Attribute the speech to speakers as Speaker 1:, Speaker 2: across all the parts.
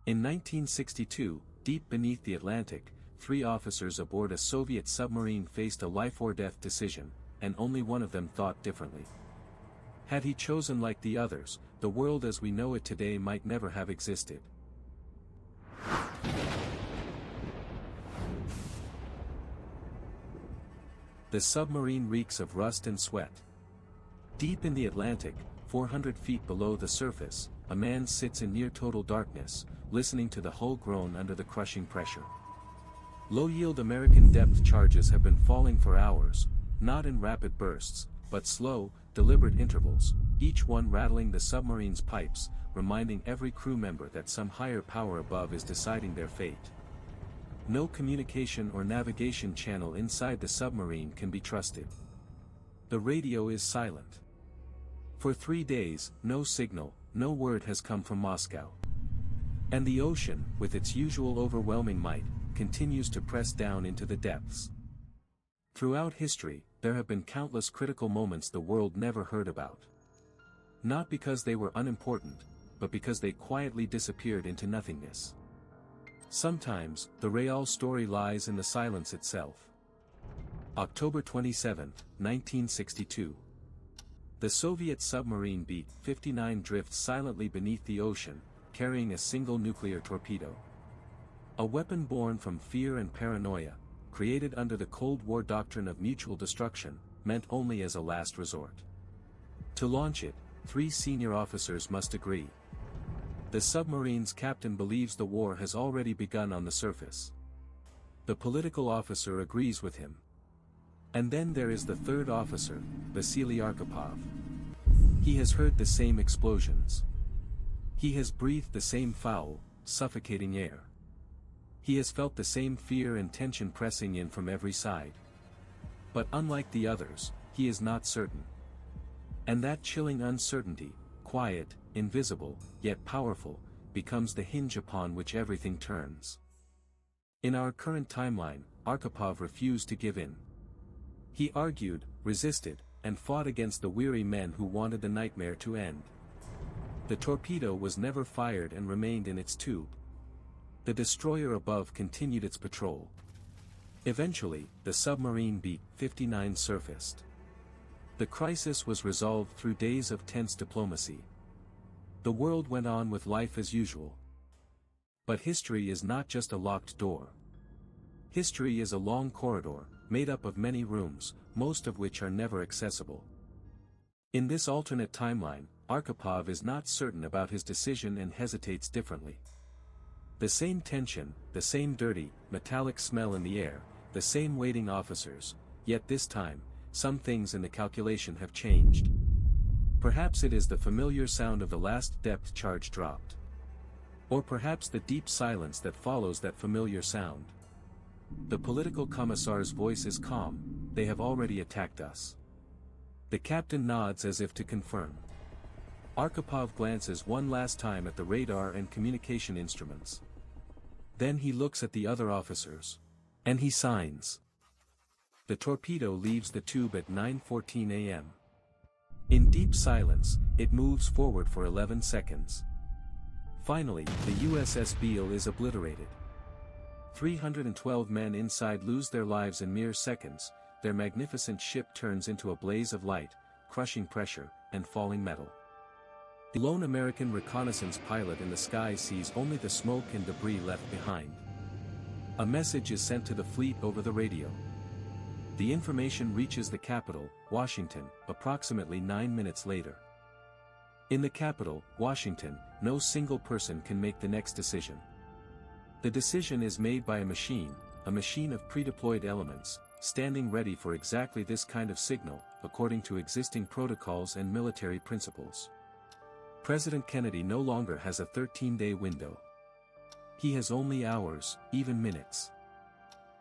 Speaker 1: In 1962, deep beneath the Atlantic, 3 officers aboard a Soviet submarine faced a life-or-death decision, and only one of them thought differently. Had he chosen like the others, the world as we know it today might never have existed. The submarine reeks of rust and sweat. Deep in the Atlantic, 400 feet below the surface, a man sits in near-total darkness, listening to the hull groan under the crushing pressure. Low-yield American depth charges have been falling for hours, not in rapid bursts, but slow, deliberate intervals, each one rattling the submarine's pipes, reminding every crew member that some higher power above is deciding their fate. No communication or navigation channel inside the submarine can be trusted. The radio is silent. For 3 days, no signal, no word has come from Moscow. And the ocean, with its usual overwhelming might, continues to press down into the depths. Throughout history, there have been countless critical moments the world never heard about. Not because they were unimportant, but because they quietly disappeared into nothingness. Sometimes, the real story lies in the silence itself. October 27, 1962. The Soviet submarine B-59 drifts silently beneath the ocean, carrying a single nuclear torpedo. A weapon born from fear and paranoia, created under the Cold War doctrine of mutual destruction, meant only as a last resort. To launch it, 3 senior officers must agree. The submarine's captain believes the war has already begun on the surface. The political officer agrees with him. And then there is the 3rd officer, Vasili Arkhipov. He has heard the same explosions. He has breathed the same foul, suffocating air. He has felt the same fear and tension pressing in from every side. But unlike the others, he is not certain. And that chilling uncertainty, quiet, invisible, yet powerful, becomes the hinge upon which everything turns. In our current timeline, Arkhipov refused to give in. He argued, resisted, and fought against the weary men who wanted the nightmare to end. The torpedo was never fired and remained in its tube. The destroyer above continued its patrol. Eventually, the submarine B-59 surfaced. The crisis was resolved through days of tense diplomacy. The world went on with life as usual. But history is not just a locked door. History is a long corridor, made up of many rooms, most of which are never accessible. In this alternate timeline, Arkhipov is not certain about his decision and hesitates differently. The same tension, the same dirty, metallic smell in the air, the same waiting officers, yet this time, some things in the calculation have changed. Perhaps it is the familiar sound of the last depth charge dropped. Or perhaps the deep silence that follows that familiar sound. The political commissar's voice is calm, they have already attacked us. The captain nods as if to confirm. Arkhipov glances one last time at the radar and communication instruments. Then he looks at the other officers. And he signs. The torpedo leaves the tube at 9:14 a.m. In deep silence, it moves forward for 11 seconds. Finally, the USS Beale is obliterated. 312 men inside lose their lives in mere seconds, their magnificent ship turns into a blaze of light, crushing pressure, and falling metal. The lone American reconnaissance pilot in the sky sees only the smoke and debris left behind. A message is sent to the fleet over the radio. The information reaches the capital, Washington, approximately 9 minutes later. In the capital, Washington, no single person can make the next decision. The decision is made by a machine of pre-deployed elements, standing ready for exactly this kind of signal, according to existing protocols and military principles. President Kennedy no longer has a 13-day window. He has only hours, even minutes.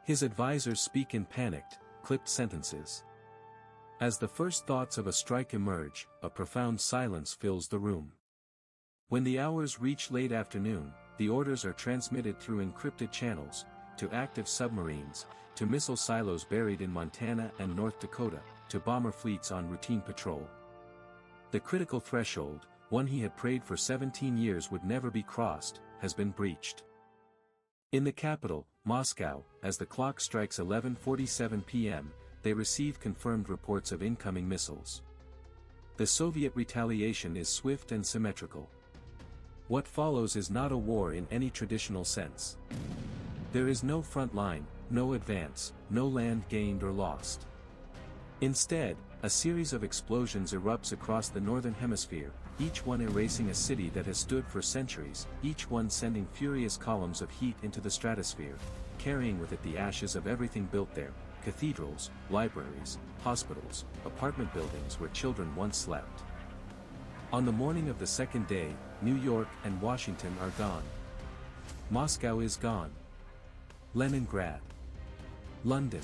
Speaker 1: His advisors speak in panicked, clipped sentences. As the first thoughts of a strike emerge, a profound silence fills the room. When the hours reach late afternoon, the orders are transmitted through encrypted channels, to active submarines, to missile silos buried in Montana and North Dakota, to bomber fleets on routine patrol. The critical threshold, one he had prayed for 17 years would never be crossed, has been breached. In the capital, Moscow, as the clock strikes 11:47 p.m., they receive confirmed reports of incoming missiles. The Soviet retaliation is swift and symmetrical. What follows is not a war in any traditional sense. There is no front line, no advance, no land gained or lost. Instead, a series of explosions erupts across the Northern Hemisphere, each one erasing a city that has stood for centuries, each one sending furious columns of heat into the stratosphere, carrying with it the ashes of everything built there: cathedrals, libraries, hospitals, apartment buildings where children once slept. On the morning of the second day, New York and Washington are gone. Moscow is gone. Leningrad, London,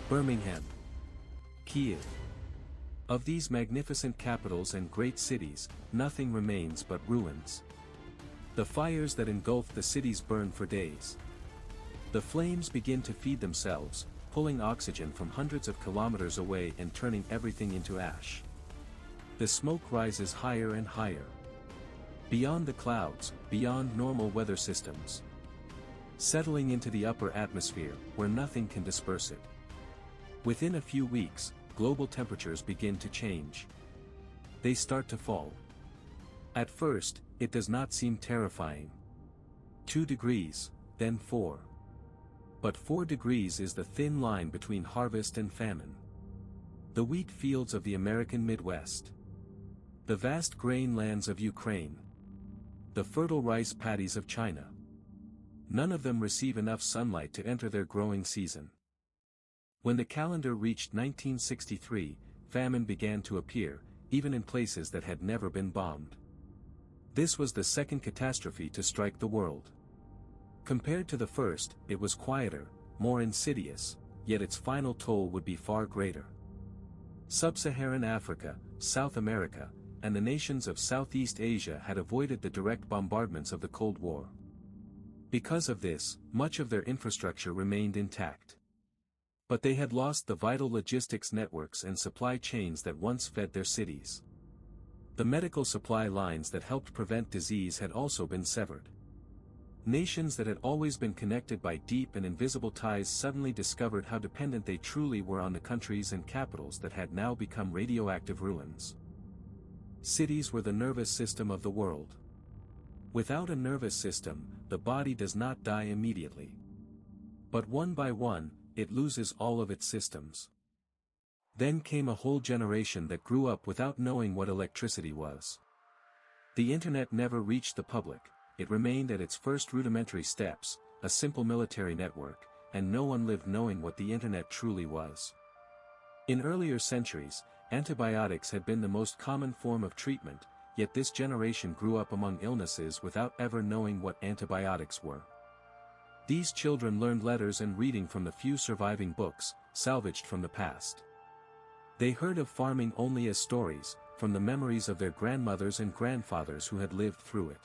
Speaker 1: Birmingham, Kiev. Of these magnificent capitals and great cities, nothing remains but ruins. The fires that engulf the cities burn for days. The flames begin to feed themselves, pulling oxygen from hundreds of kilometers away and turning everything into ash. The smoke rises higher and higher. Beyond the clouds, beyond normal weather systems. Settling into the upper atmosphere, where nothing can disperse it. Within a few weeks, global temperatures begin to change. They start to fall. At first, it does not seem terrifying. 2 degrees, then 4. But 4 degrees is the thin line between harvest and famine. The wheat fields of the American Midwest. The vast grain lands of Ukraine. The fertile rice paddies of China. None of them receive enough sunlight to enter their growing season. When the calendar reached 1963, famine began to appear, even in places that had never been bombed. This was the second catastrophe to strike the world. Compared to the first, it was quieter, more insidious, yet its final toll would be far greater. Sub-Saharan Africa, South America, and the nations of Southeast Asia had avoided the direct bombardments of the Cold War. Because of this, much of their infrastructure remained intact. But they had lost the vital logistics networks and supply chains that once fed their cities. The medical supply lines that helped prevent disease had also been severed. Nations that had always been connected by deep and invisible ties suddenly discovered how dependent they truly were on the countries and capitals that had now become radioactive ruins. Cities were the nervous system of the world. Without a nervous system, the body does not die immediately. But one by one, it loses all of its systems. Then came a whole generation that grew up without knowing what electricity was. The internet never reached the public, it remained at its first rudimentary steps, a simple military network, and no one lived knowing what the internet truly was. In earlier centuries, antibiotics had been the most common form of treatment, yet this generation grew up among illnesses without ever knowing what antibiotics were. These children learned letters and reading from the few surviving books, salvaged from the past. They heard of farming only as stories, from the memories of their grandmothers and grandfathers who had lived through it.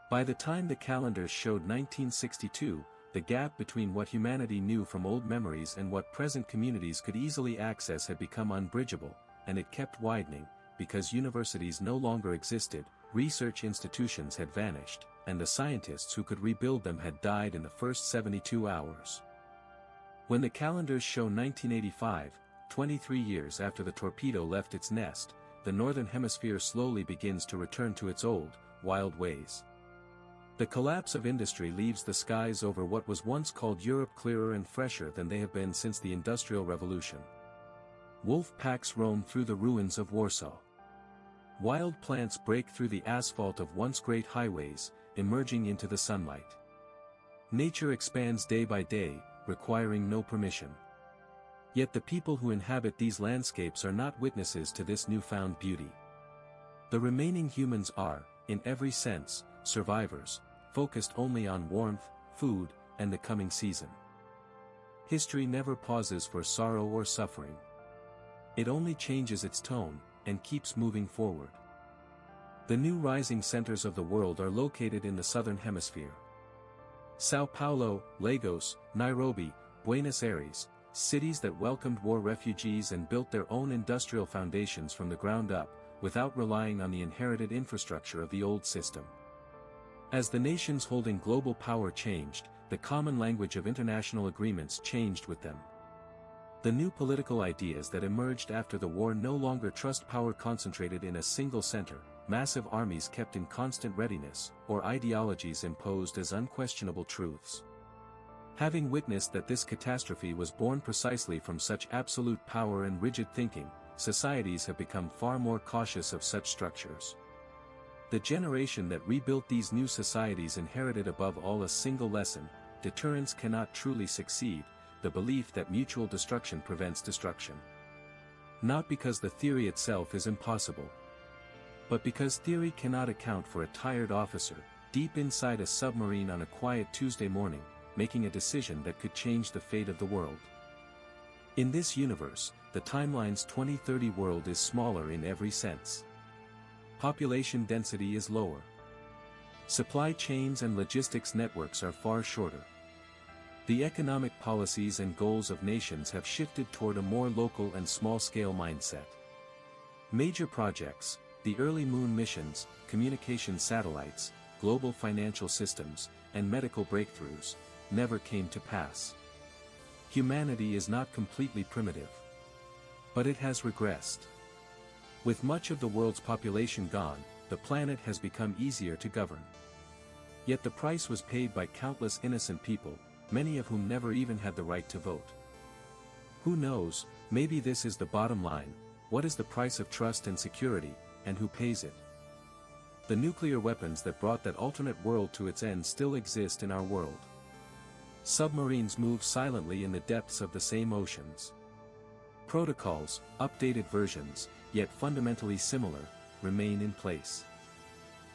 Speaker 1: By the time the calendars showed 1962, the gap between what humanity knew from old memories and what present communities could easily access had become unbridgeable, and it kept widening, because universities no longer existed, research institutions had vanished, and the scientists who could rebuild them had died in the first 72 hours. When the calendars show 1985, 23 years after the torpedo left its nest, the Northern Hemisphere slowly begins to return to its old, wild ways. The collapse of industry leaves the skies over what was once called Europe clearer and fresher than they have been since the Industrial Revolution. Wolf packs roam through the ruins of Warsaw. Wild plants break through the asphalt of once great highways, emerging into the sunlight. Nature expands day by day, requiring no permission. Yet the people who inhabit these landscapes are not witnesses to this newfound beauty. The remaining humans are, in every sense, survivors, focused only on warmth, food, and the coming season. History never pauses for sorrow or suffering. It only changes its tone, and keeps moving forward. The new rising centers of the world are located in the Southern Hemisphere. Sao Paulo, Lagos, Nairobi, Buenos Aires, cities that welcomed war refugees and built their own industrial foundations from the ground up, without relying on the inherited infrastructure of the old system. As the nations holding global power changed, the common language of international agreements changed with them. The new political ideas that emerged after the war no longer trust power concentrated in a single center, massive armies kept in constant readiness, or ideologies imposed as unquestionable truths. Having witnessed that this catastrophe was born precisely from such absolute power and rigid thinking, societies have become far more cautious of such structures. The generation that rebuilt these new societies inherited above all a single lesson: deterrence cannot truly succeed, the belief that mutual destruction prevents destruction. Not because the theory itself is impossible, but because theory cannot account for a tired officer, deep inside a submarine on a quiet Tuesday morning, making a decision that could change the fate of the world. In this universe, the timeline's 2030 world is smaller in every sense. Population density is lower. Supply chains and logistics networks are far shorter. The economic policies and goals of nations have shifted toward a more local and small-scale mindset. Major projects, the early moon missions, communication satellites, global financial systems, and medical breakthroughs, never came to pass. Humanity is not completely primitive, but it has regressed. With much of the world's population gone, the planet has become easier to govern. Yet the price was paid by countless innocent people, many of whom never even had the right to vote. Who knows, maybe this is the bottom line: what is the price of trust and security, and who pays it? The nuclear weapons that brought that alternate world to its end still exist in our world. Submarines move silently in the depths of the same oceans. Protocols, updated versions, yet fundamentally similar, remain in place.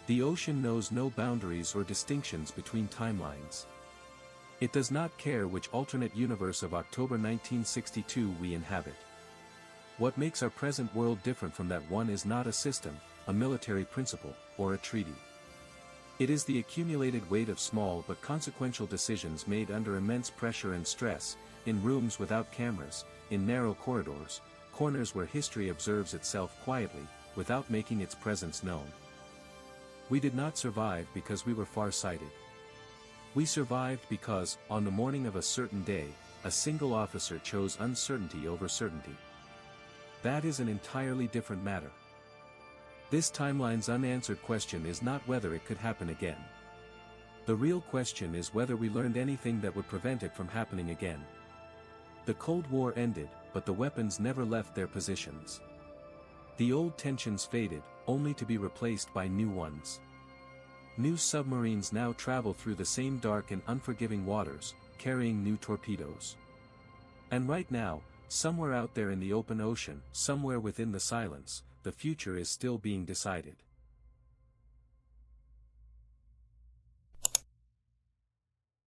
Speaker 1: The ocean knows no boundaries or distinctions between timelines. It does not care which alternate universe of October 1962 we inhabit. What makes our present world different from that one is not a system, a military principle, or a treaty. It is the accumulated weight of small but consequential decisions made under immense pressure and stress, in rooms without cameras, in narrow corridors, corners where history observes itself quietly, without making its presence known. We did not survive because we were far-sighted. We survived because, on the morning of a certain day, a single officer chose uncertainty over certainty. That is an entirely different matter. This timeline's unanswered question is not whether it could happen again. The real question is whether we learned anything that would prevent it from happening again. The Cold War ended, but the weapons never left their positions. The old tensions faded, only to be replaced by new ones. New submarines now travel through the same dark and unforgiving waters, carrying new torpedoes. And right now, somewhere out there in the open ocean, somewhere within the silence, the future is still being decided.